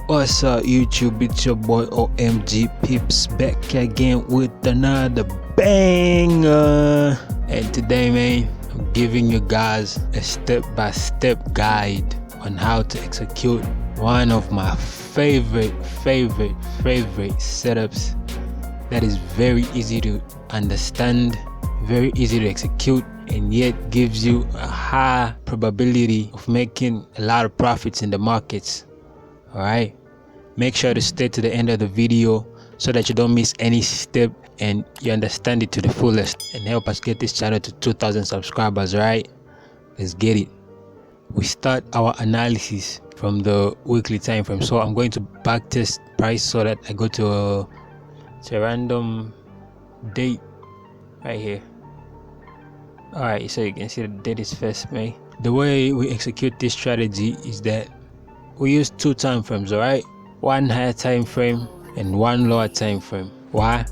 What's up YouTube, it's your boy OMG Pips back again with another banger. And today, man, I'm giving you guys a step-by-step guide on how to execute one of my favorite setups that is very easy to understand, very easy to execute, and yet gives you a high probability of making a lot of profits in the markets. Alright, make sure to stay to the end of the video so that you don't miss any step and you understand it to the fullest, and help us get this channel to 2,000 subscribers. Right, let's get it. We start our analysis from the weekly time frame. So I'm going to backtest price so that I go to a random date right here. Alright, so you can see the date is 1st May. The way we execute this strategy is that we use two time frames, alright? One higher time frame and one lower time frame. Why?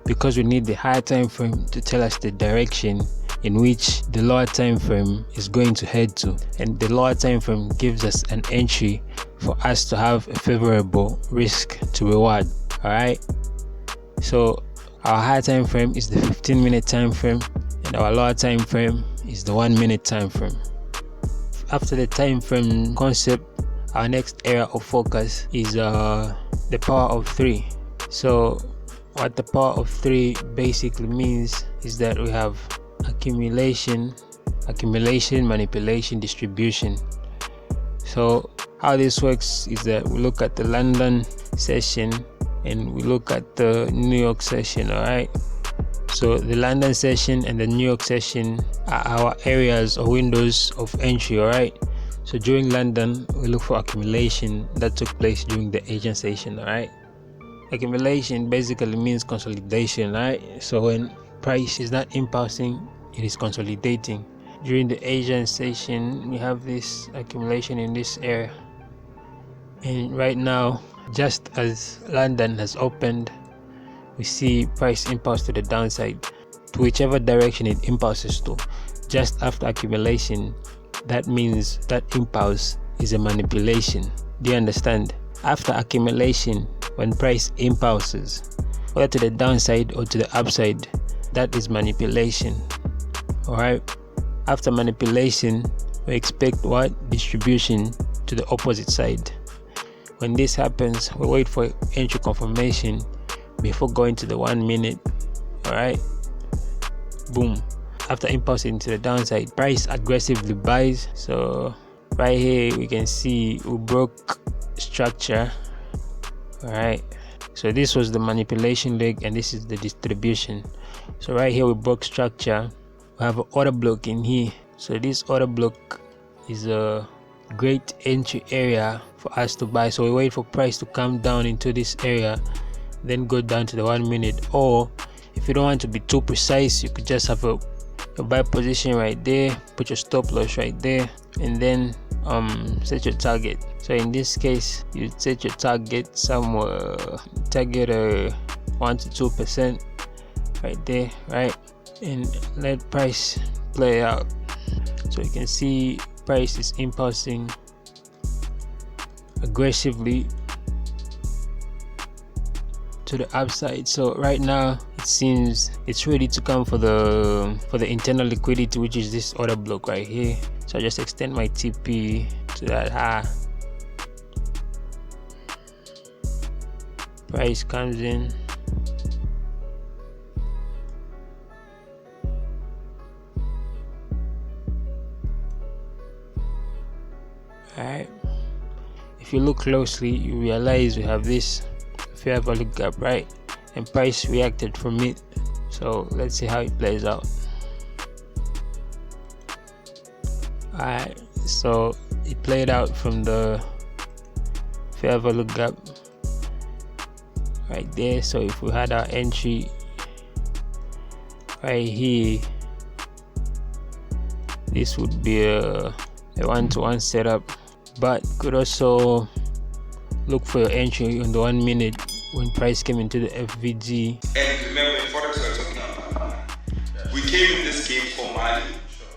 Because we need the higher time frame to tell us the direction in which the lower time frame is going to head to, and the lower time frame gives us an entry for us to have a favorable risk to reward. Alright, so our higher time frame is the 15-minute time frame, and our lower time frame is the 1-minute time frame. After the time frame concept, our next area of focus is the power of 3. So what the power of 3 basically means is that we have accumulation, manipulation, distribution. So how this works is that we look at the London session and we look at the New York session. Alright, so the London session and the New York session are our areas or windows of entry. Alright, so during London, we look for accumulation that took place during the Asian session. Alright, accumulation basically means consolidation. Right, so when price is not impulsing, it is consolidating. During the Asian session, we have this accumulation in this area, and right now, just as London has opened, we see price impulse to the downside, to whichever direction it impulses to. Just after accumulation, that means that impulse is a manipulation. Do you understand? After accumulation, when price impulses whether to the downside or to the upside, that is manipulation. Alright, after manipulation, we expect what? Distribution to the opposite side. When this happens, we wait for entry confirmation before going to the 1 minute. Alright, boom. After impulsing to the downside, price aggressively buys. So right here we can see we broke structure. Alright, so this was the manipulation leg and this is the distribution. So right here we broke structure. We have an order block in here. So this order block is a great entry area for us to buy. So we wait for price to come down into this area, then go down to the 1 minute. Or if you don't want to be too precise, you could just have a buy position right there, put your stop loss right there, and then set your target. So in this case, you set your target somewhere, target 1 to 2% right there, right, and let price play out. So you can see price is impulsing aggressively to the upside. So right now it seems it's ready to come for the internal liquidity, which is this order block right here. So I just extend my TP to that high. Price comes in, alright. If you look closely, you realize we have this fair value gap, right, and price reacted from it. So let's see how it plays out. Alright, so it played out from the fair value gap right there. So if we had our entry right here, this would be a 1-to-1 setup, but could also look for your entry on the 1 minute when price came into the FVG. And remember, in forex we're talking about, we came in this game for money.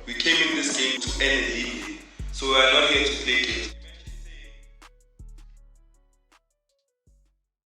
We came in this game to earn a living. So we are not here to play games.